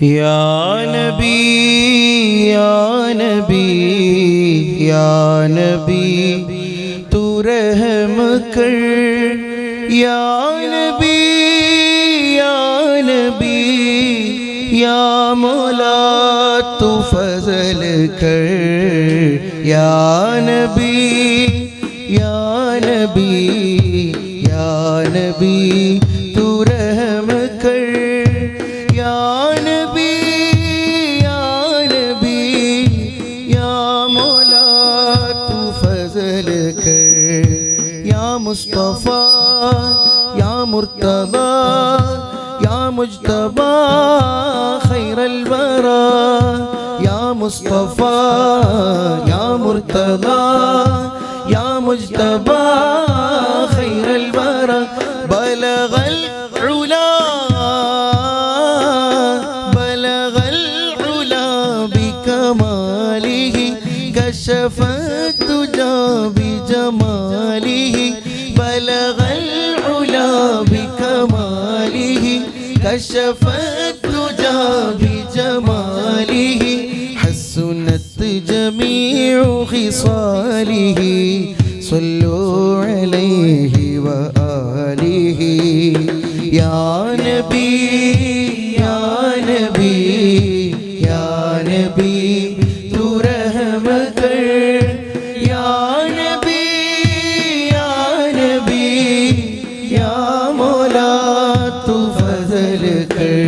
या नबी या नबी या नबी तू रहम कर या नबी या नबी या मौला तू फजल कर या नबी या नबी या नबी तू रहम कर या नबी या नबी या मौला तू फजल कर या मुस्तफ़ा या मुर्तज़ा या मुज्तबा खैरल वरा या मुस्तफ़ा या मुर्तज़ा या मुज्तबा खैरल वरा बलगल उला बलगल उला बिकमालिही कशफत तुजा बिजमालिही बलगल उला बिकमालिही कशफत तुजा बिजमालिही हसनत जमीउ खिसालिही सल्लु अलैहि व आलिही या नबी या नबी या नबी तू रहम कर या नबी या नबी या मौला तू फजल कर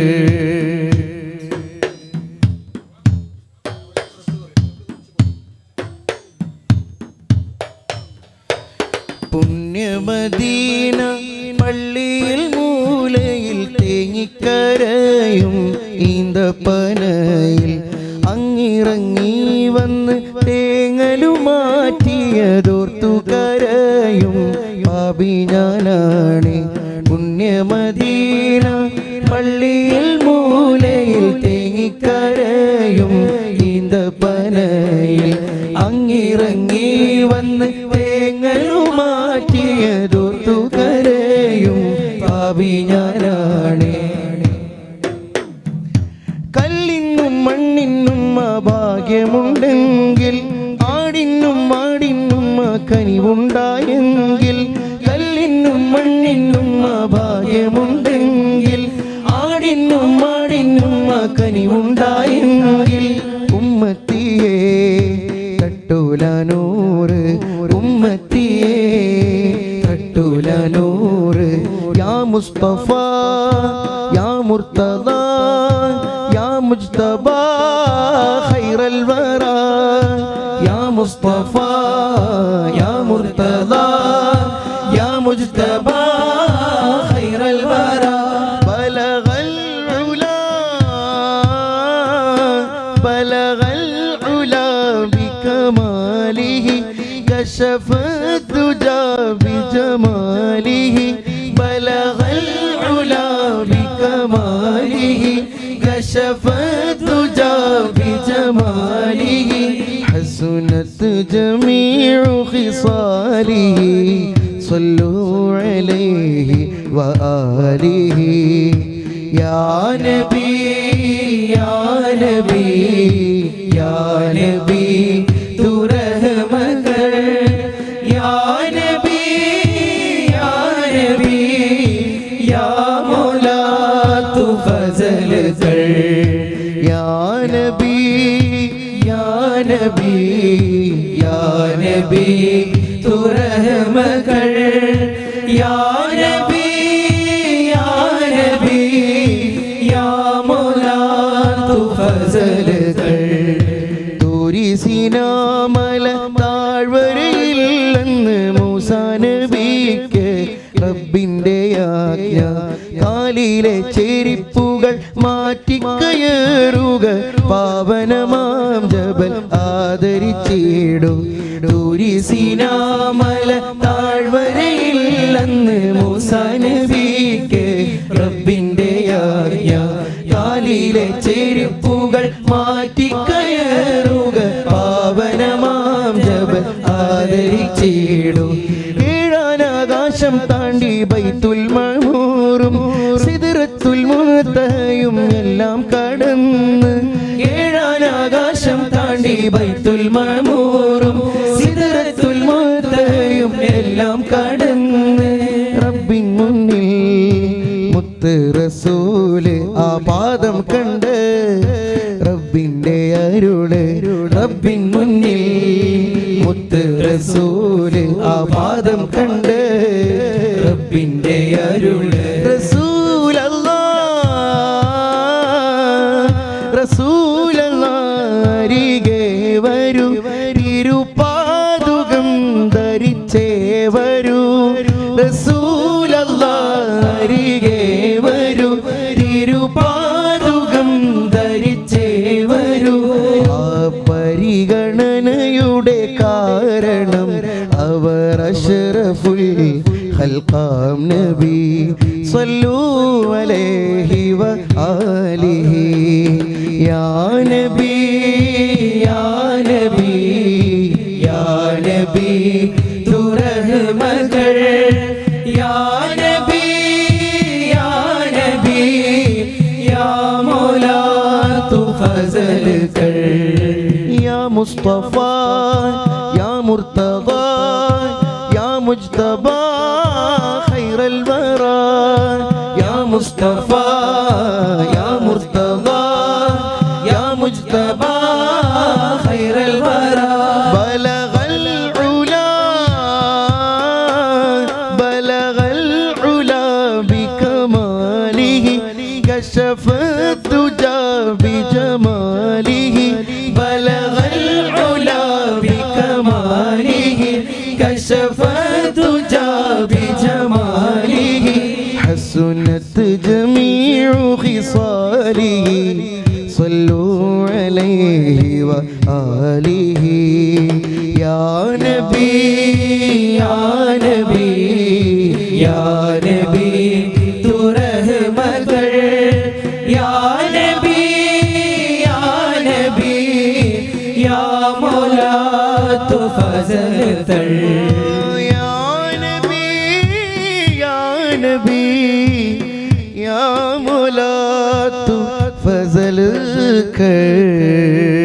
പുണ്യമദീന പള്ളിയിൽ മൂലയിൽ തേങ്ങിക്കരയും ഈന്തപ്പനയിൽ അങ്ങിറങ്ങി വന്ന് തേങ്ങലുമാറ്റിയതോർത്തു കരയും പാപി ഞാനാണ് പുണ്യമദീന പള്ളിയിൽ മൂലയിൽ തേങ്ങിക്കരയും ഈന്തപ്പനയിൽ അങ്ങിറങ്ങി വന്ന് തേങ്ങലുമാറ്റിയതോർത്തു കരയും പാപി ഞാനാണ് കല്ലിനും മണ്ണിനും ഭാഗ്യമുണ്ടെങ്കിൽ ആടിനും മാടിനും കനിവുണ്ടായെങ്കിൽ കല്ലിനും മണ്ണിനും ഭാഗ്യമുണ്ടെങ്കിൽ ആടിനും മാടിനും കനിവുണ്ടായെങ്കിൽ ഉമ്മത്തിയെ തട്ടൂലാനൂറ് ഉമ്മത്തിയെ തട്ടൂലാനൂറ് യാ മുസ്തഫ യാ മുർത്തദാ യാ മുജ്തബാ ഖൈറൽ വറാ യാ മുസ്തഫ യാ മുർത്തദാ യാ മുജ്തബാ ഖൈറൽ വറാ ബലഗൽ ഉലാ ബലഗൽ ഉലാ ബികമാലിഹി കശഫത് തുജാ ബിജമാലിഹി ബലഗൽ ഉലാ ബികമാലിഹി കശഫത് തുജാ ബിജമാലിഹി ഹസനത് ജമീഉ ഖിസാലിഹി സല്ലു അലൈഹി വ ആലിഹി യാ നബി യാ നബി യാ നബി तू रहम कर या नबी या नबी या मौला तू फजल कर या नबी या नबी या नबी तू रहम कर या नबी या नबी या मौला तू फजल कर സിനാമല താഴ്വരയില്ലെന്ന് മൂസാ നബിക്ക് റബ്ബിന്റെ ആജ്ഞ കാലിലെ ചെരിപ്പുകൾ മാറ്റിക്കയറുക പാവനമാം ജബൽ ആദരിച്ചിടും സിനാമല താഴ്വരയില്ലെന്ന് മൂസാ നബിക്ക് റബ്ബിന്റെ ആജ്ഞ കാലിലെ ചെരിപ്പുകൾ മാറ്റിക്കയറുക പാവനമാം ജബൽ ആദരിച്ചിടും ഏഴാനാകാശം താണ്ടി ബൈത്തുൽ മഅ്മൂറും സിദ്റത്തുൽ മുൻതഹയും എല്ലാം കടന്ന് ഏഴാനാകാശം താണ്ടി ബൈത്തുൽ മഅമൂറും സിദ്റത്തുൽ മുൻതഹയും എല്ലാം കടന്ന് റബ്ബിൻ മുന്നിൽ മുത്ത് റസൂല് ആ പാദം കണ്ട് റബ്ബിന്റെ അരുള് റബ്ബിൻ മുന്നിൽ മുത്ത് റസൂല് ആ പാദം കണ്ട് റബ്ബിന്റെ അരുള് റസൂലല്ലാരികെ വരൂ തിരുപാദുകം ധരിച്ചേ വരൂ റസൂലല്ലാരികെ വരൂ തിരുപാദുകം ധരിച്ചേ വരൂ ആ പരിഗണനയുടെ കാരണം അവർ അഷ്റഫുൽ ഖൽഖാം നബി സ്വല്ലൂ അലൈഹി വആലിഹി യാ നബി യാ നബി യാ നബി തു റഹ്മകൾ യാ നബി യാ നബി യാ മൗലാ തു ഫസൽ കർ യാ മുസ്തഫ യാ മുർത്തദാ യാ മുജ്തബാ خير الورى يا مصطفى يا مرتضى يا مجتبى خير الورى بلغ العلا بكماله كشف الدجى بجماله بلغ العلا بكماله كشف الدجى بجماله حسنت جميع خصاله صلوا عليه وآله يا نبي يا نبي يا نبي تو رحمت يا نبي يا نبي يا مولا تو فضل नबी या मौला तू फजल कर।